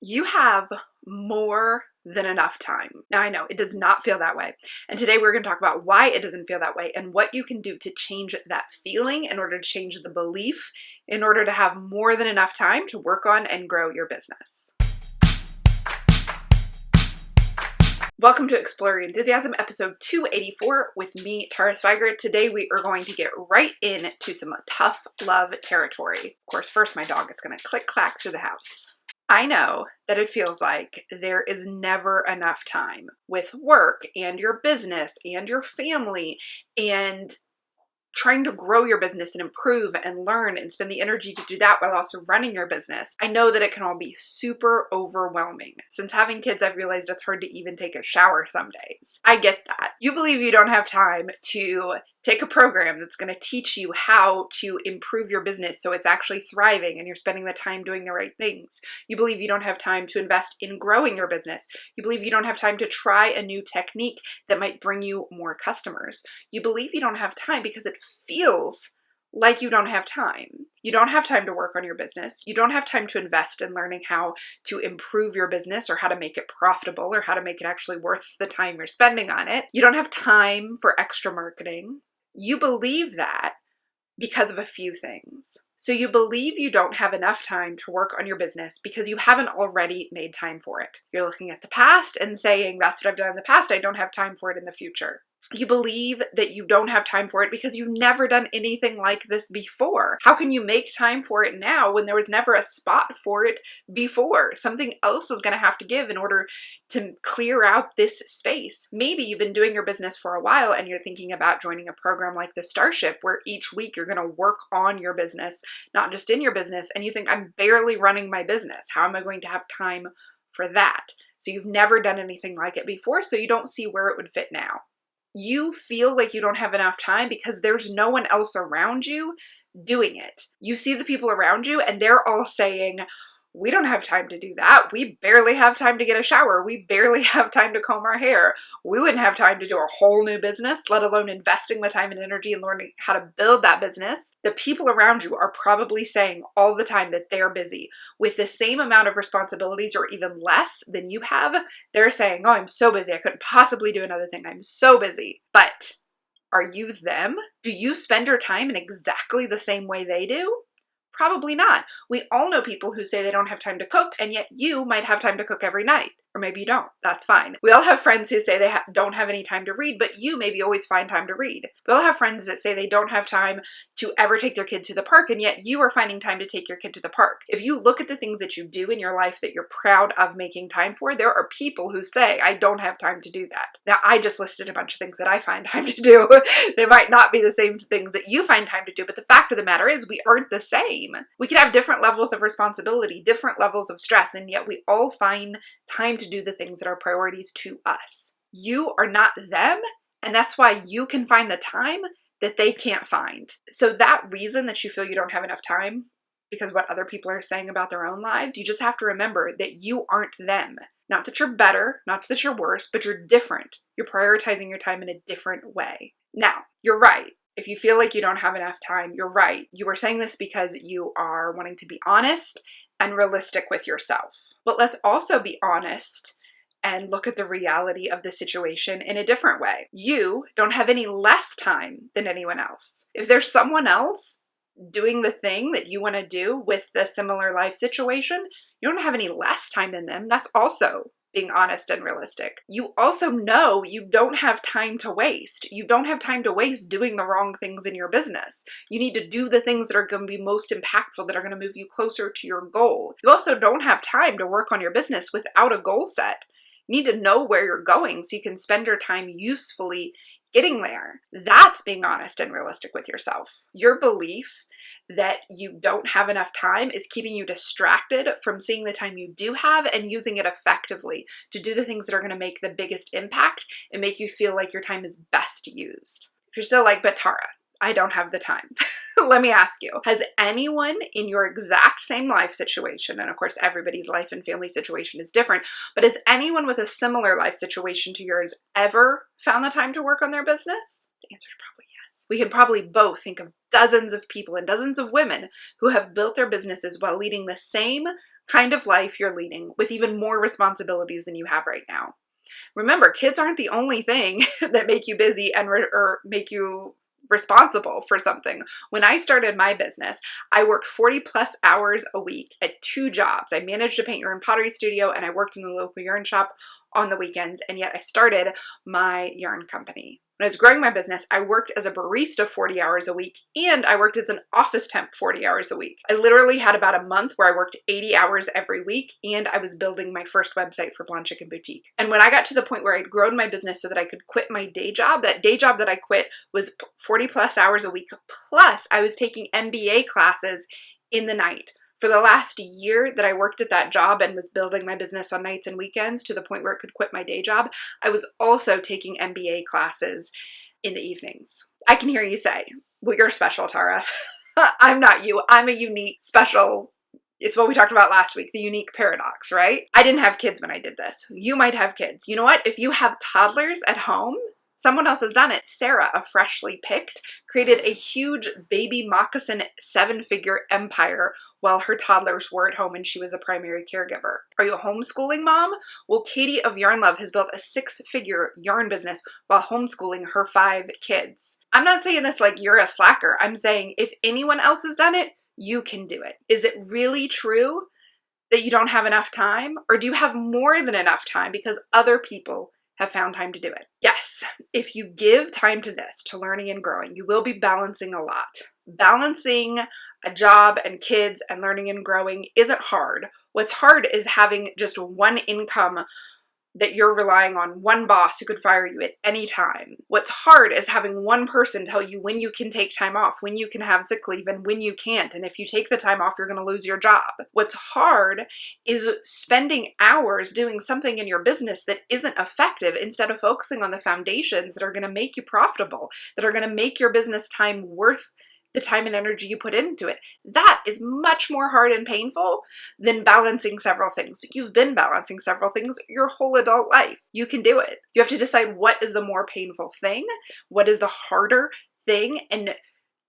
You have more than enough time. Now, I know it does not feel that way. And today we're going to talk about why it doesn't feel that way and what you can do to change that feeling in order to change the belief in order to have more than enough time to work on and grow your business. Welcome to Explore Your Enthusiasm, episode 284 with me, Tara Swiger. Today we are going to get right into some tough love territory. Of course, first my dog is going to click-clack through the house. I know that it feels like there is never enough time with work and your business and your family and trying to grow your business and improve and learn and spend the energy to do that while also running your business. I know that it can all be super overwhelming. Since having kids, I've realized it's hard to even take a shower some days. I get that. You believe you don't have time to take a program that's going to teach you how to improve your business so it's actually thriving and you're spending the time doing the right things. You believe you don't have time to invest in growing your business. You believe you don't have time to try a new technique that might bring you more customers. You believe you don't have time because it feels like you don't have time. You don't have time to work on your business. You don't have time to invest in learning how to improve your business or how to make it profitable or how to make it actually worth the time you're spending on it. You don't have time for extra marketing. You believe that because of a few things. So you believe you don't have enough time to work on your business because you haven't already made time for it. You're looking at the past and saying, that's what I've done in the past. I don't have time for it in the future. You believe that you don't have time for it because you've never done anything like this before. How can you make time for it now when there was never a spot for it before? Something else is going to have to give in order to clear out this space. Maybe you've been doing your business for a while and you're thinking about joining a program like the Starship where each week you're going to work on your business, not just in your business, and you think, I'm barely running my business. How am I going to have time for that? So you've never done anything like it before, so you don't see where it would fit now. You feel like you don't have enough time because there's no one else around you doing it. You see the people around you and they're all saying, we don't have time to do that. We barely have time to get a shower. We barely have time to comb our hair. We wouldn't have time to do a whole new business, let alone investing the time and energy and learning how to build that business. The people around you are probably saying all the time that they're busy with the same amount of responsibilities or even less than you have. They're saying, oh, I'm so busy. I couldn't possibly do another thing. I'm so busy. But are you them? Do you spend your time in exactly the same way they do? Probably not. We all know people who say they don't have time to cook, and yet you might have time to cook every night. Or maybe you don't. That's fine. We all have friends who say they don't have any time to read, but you maybe always find time to read. We all have friends that say they don't have time to ever take their kid to the park, and yet you are finding time to take your kid to the park. If you look at the things that you do in your life that you're proud of making time for, there are people who say, I don't have time to do that. Now, I just listed a bunch of things that I find time to do. They might not be the same things that you find time to do, but the fact of the matter is we aren't the same. We can have different levels of responsibility, different levels of stress, and yet we all find time to do the things that are priorities to us. You are not them, and that's why you can find the time that they can't find. So that reason that you feel you don't have enough time because of what other people are saying about their own lives, you just have to remember that you aren't them. Not that you're better, not that you're worse, but you're different. You're prioritizing your time in a different way. Now, you're right. If you feel like you don't have enough time, you're right. You are saying this because you are wanting to be honest and realistic with yourself. But let's also be honest and look at the reality of the situation in a different way. You don't have any less time than anyone else. If there's someone else doing the thing that you want to do with the similar life situation, you don't have any less time than them. That's also being honest and realistic. You also know you don't have time to waste. You don't have time to waste doing the wrong things in your business. You need to do the things that are going to be most impactful, that are going to move you closer to your goal. You also don't have time to work on your business without a goal set. You need to know where you're going so you can spend your time usefully getting there. That's being honest and realistic with yourself. Your belief that you don't have enough time is keeping you distracted from seeing the time you do have and using it effectively to do the things that are going to make the biggest impact and make you feel like your time is best used. If you're still like, but Tara, I don't have the time. Let me ask you, has anyone in your exact same life situation, and of course everybody's life and family situation is different, but has anyone with a similar life situation to yours ever found the time to work on their business? The answer is probably yes. We can probably both think of dozens of people and dozens of women who have built their businesses while leading the same kind of life you're leading with even more responsibilities than you have right now. Remember, kids aren't the only thing that make you busy and or make you responsible for something. When I started my business, I worked 40 plus hours a week at 2 jobs. I managed a paint yarn pottery studio and I worked in the local yarn shop on the weekends, and yet I started my yarn company. When I was growing my business, I worked as a barista 40 hours a week, and I worked as an office temp 40 hours a week. I literally had about a month where I worked 80 hours every week, and I was building my first website for Blonde Chicken Boutique. And when I got to the point where I'd grown my business so that I could quit my day job, that day job that I quit was 40 plus hours a week, plus I was taking MBA classes in the night. For the last year that I worked at that job and was building my business on nights and weekends to the point where it could quit my day job, I was also taking MBA classes in the evenings. I can hear you say, well, you're special, Tara. I'm not you. I'm a unique, special. It's what we talked about last week, the unique paradox, right? I didn't have kids when I did this. You might have kids. You know what? If you have toddlers at home, someone else has done it. Sarah, a freshly picked, created a huge baby moccasin 7-figure empire while her toddlers were at home and she was a primary caregiver. Are you a homeschooling mom? Well, Katie of Yarn Love has built a 6-figure yarn business while homeschooling her 5 kids. I'm not saying this like you're a slacker. I'm saying if anyone else has done it, you can do it. Is it really true that you don't have enough time? Or do you have more than enough time because other people have found time to do it? Yes, if you give time to this, to learning and growing, you will be balancing a lot. Balancing a job and kids and learning and growing isn't hard. What's hard is having just one income that you're relying on, one boss who could fire you at any time. What's hard is having one person tell you when you can take time off, when you can have sick leave, and when you can't. And if you take the time off, you're going to lose your job. What's hard is spending hours doing something in your business that isn't effective instead of focusing on the foundations that are going to make you profitable, that are going to make your business time worth the time and energy you put into it. That is much more hard and painful than balancing several things. You've been balancing several things your whole adult life. You can do it. You have to decide what is the more painful thing, what is the harder thing, and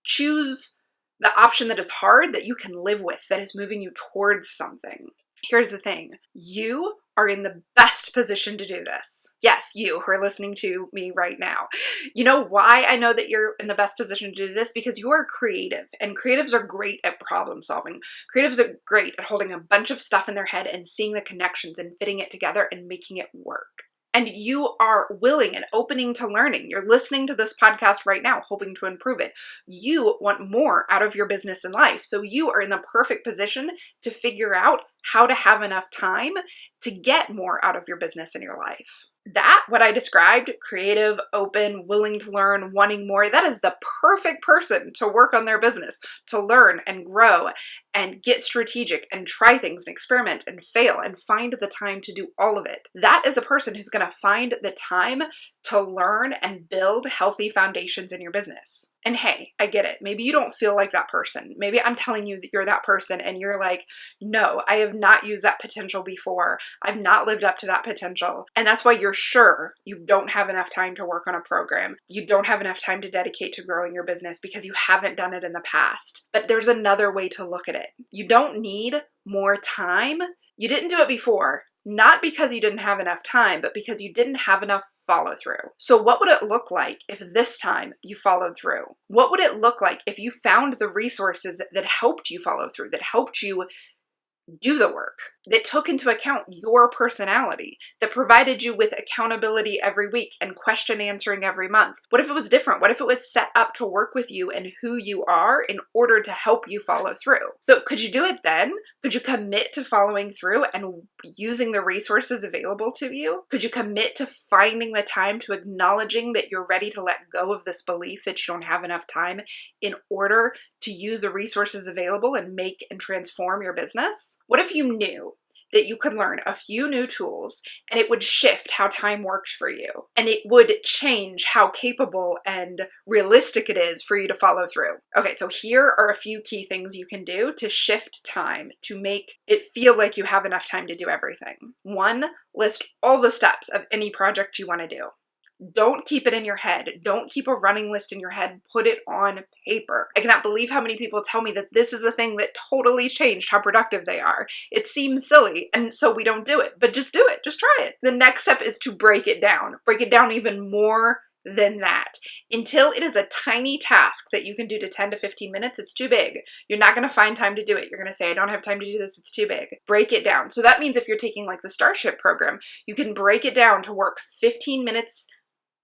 choose the option that is hard that you can live with, that is moving you towards something. Here's the thing. You are in the best position to do this. Yes, you who are listening to me right now. You know why I know that you're in the best position to do this? Because you are creative, and creatives are great at problem solving. Creatives are great at holding a bunch of stuff in their head and seeing the connections and fitting it together and making it work. And you are willing and opening to learning. You're listening to this podcast right now, hoping to improve it. You want more out of your business and life. So you are in the perfect position to figure out how to have enough time to get more out of your business and your life. That, what I described, creative, open, willing to learn, wanting more, that is the perfect person to work on their business, to learn and grow and get strategic and try things and experiment and fail and find the time to do all of it. That is a person who's going to find the time to learn and build healthy foundations in your business. And hey, I get it. Maybe you don't feel like that person. Maybe I'm telling you that you're that person and you're like, no, I have not used that potential before. I've not lived up to that potential. And that's why you're sure you don't have enough time to work on a program. You don't have enough time to dedicate to growing your business because you haven't done it in the past. But there's another way to look at it. You don't need more time. You didn't do it before. Not because you didn't have enough time, but because you didn't have enough follow through. So what would it look like if this time you followed through? What would it look like if you found the resources that helped you follow through, that helped you do the work, that took into account your personality, that provided you with accountability every week and question answering every month? What if it was different? What if it was set up to work with you and who you are in order to help you follow through? So could you do it then? Could you commit to following through and using the resources available to you? Could you commit to finding the time to acknowledging that you're ready to let go of this belief that you don't have enough time in order to use the resources available and make and transform your business? What if you knew that you could learn a few new tools and it would shift how time worked for you, and it would change how capable and realistic it is for you to follow through? Okay, so here are a few key things you can do to shift time to make it feel like you have enough time to do everything. 1, list all the steps of any project you want to do. Don't keep it in your head. Don't keep a running list in your head. Put it on paper. I cannot believe how many people tell me that this is a thing that totally changed how productive they are. It seems silly, and so we don't do it, but just do it. Just try it. The next step is to break it down. Break it down even more than that. Until it is a tiny task that you can do to 10 to 15 minutes, it's too big. You're not going to find time to do it. You're going to say, I don't have time to do this. It's too big. Break it down. So that means if you're taking like the Starship program, you can break it down to work 15 minutes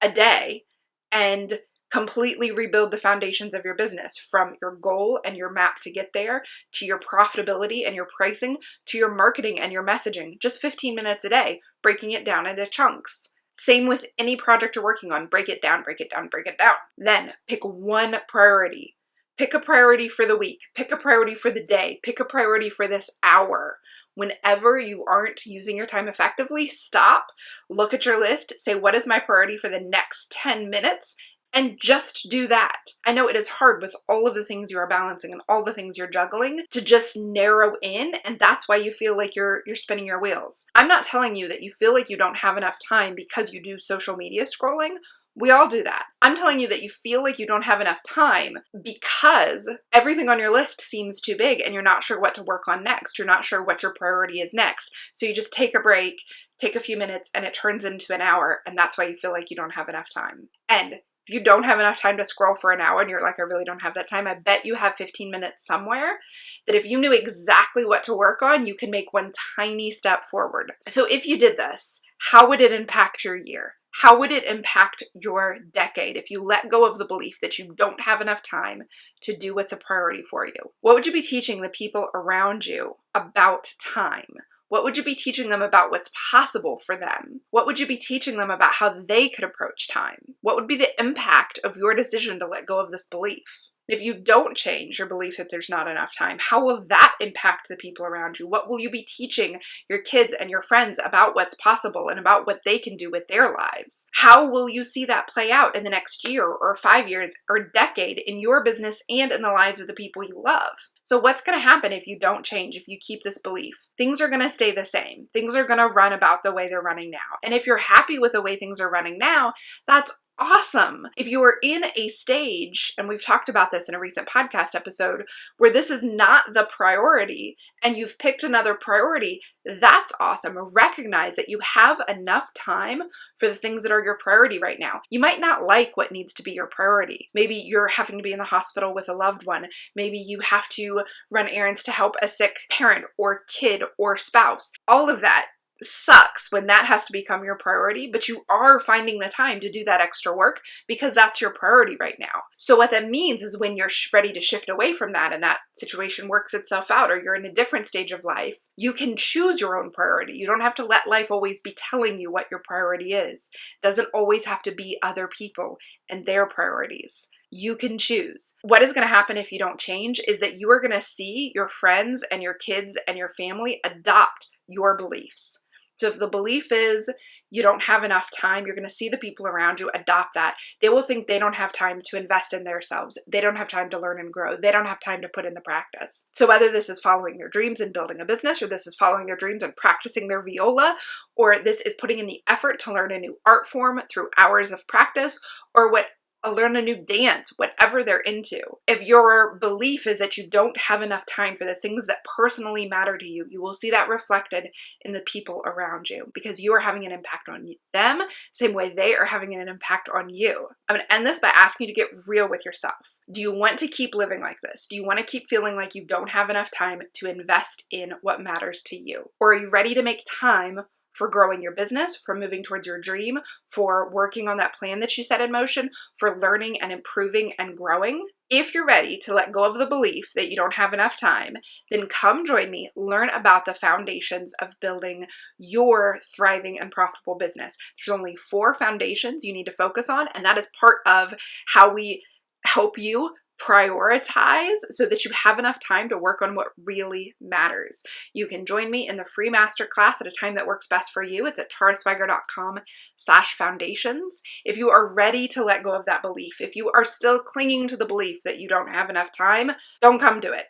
a day and completely rebuild the foundations of your business, from your goal and your map to get there, to your profitability and your pricing, to your marketing and your messaging. Just 15 minutes a day, breaking it down into chunks. Same with any project you're working on. Break it down, break it down, break it down. Then pick one priority. Pick a priority for the week. Pick a priority for the day. Pick a priority for this hour. Whenever you aren't using your time effectively, stop, look at your list, say, what is my priority for the next 10 minutes? And just do that. I know it is hard with all of the things you are balancing and all the things you're juggling to just narrow in, and that's why you feel like you're spinning your wheels. I'm not telling you that you feel like you don't have enough time because you do social media scrolling. We all do that. I'm telling you that you feel like you don't have enough time because everything on your list seems too big and you're not sure what to work on next. You're not sure what your priority is next. So you just take a break, take a few minutes, and it turns into an hour, and that's why you feel like you don't have enough time. And if you don't have enough time to scroll for an hour and you're like, I really don't have that time, I bet you have 15 minutes somewhere that if you knew exactly what to work on, you can make one tiny step forward. So if you did this, how would it impact your year? How would it impact your decade if you let go of the belief that you don't have enough time to do what's a priority for you? What would you be teaching the people around you about time? What would you be teaching them about what's possible for them? What would you be teaching them about how they could approach time? What would be the impact of your decision to let go of this belief? If you don't change your belief that there's not enough time, how will that impact the people around you? What will you be teaching your kids and your friends about what's possible and about what they can do with their lives? How will you see that play out in the next year or 5 years or decade in your business and in the lives of the people you love? So what's going to happen if you don't change, if you keep this belief? Things are going to stay the same. Things are going to run about the way they're running now. And if you're happy with the way things are running now, that's awesome. If you are in a stage, and we've talked about this in a recent podcast episode, where this is not the priority and you've picked another priority, that's awesome. Recognize that you have enough time for the things that are your priority right now. You might not like what needs to be your priority. Maybe you're having to be in the hospital with a loved one. Maybe you have to run errands to help a sick parent or kid or spouse. All of that sucks when that has to become your priority, but you are finding the time to do that extra work because that's your priority right now. So what that means is when you're ready to shift away from that and that situation works itself out, or you're in a different stage of life, you can choose your own priority. You don't have to let life always be telling you what your priority is. It doesn't always have to be other people and their priorities. You can choose. What is going to happen if you don't change is that you are going to see your friends and your kids and your family adopt your beliefs. So if the belief is you don't have enough time, you're going to see the people around you adopt that. They will think they don't have time to invest in themselves. They don't have time to learn and grow. They don't have time to put in the practice. So whether this is following their dreams and building a business, or this is following their dreams and practicing their viola, or this is putting in the effort to learn a new art form through hours of practice, or learn a new dance, whatever they're into. If your belief is that you don't have enough time for the things that personally matter to you, you will see that reflected in the people around you because you are having an impact on them, same way they are having an impact on you. I'm going to end this by asking you to get real with yourself. Do you want to keep living like this? Do you want to keep feeling like you don't have enough time to invest in what matters to you? Or are you ready to make time for growing your business, for moving towards your dream, for working on that plan that you set in motion, for learning and improving and growing? If you're ready to let go of the belief that you don't have enough time, then come join me, learn about the foundations of building your thriving and profitable business. There's only 4 foundations you need to focus on, and that is part of how we help you prioritize so that you have enough time to work on what really matters. You can join me in the free masterclass at a time that works best for you. It's at taraswiger.com/foundations. If you are ready to let go of that belief, if you are still clinging to the belief that you don't have enough time, don't come do it.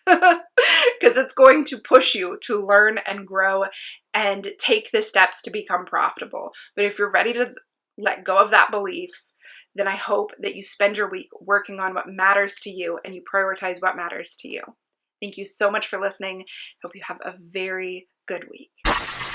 Because it's going to push you to learn and grow and take the steps to become profitable. But if you're ready to let go of that belief, then I hope that you spend your week working on what matters to you and you prioritize what matters to you. Thank you so much for listening. Hope you have a very good week.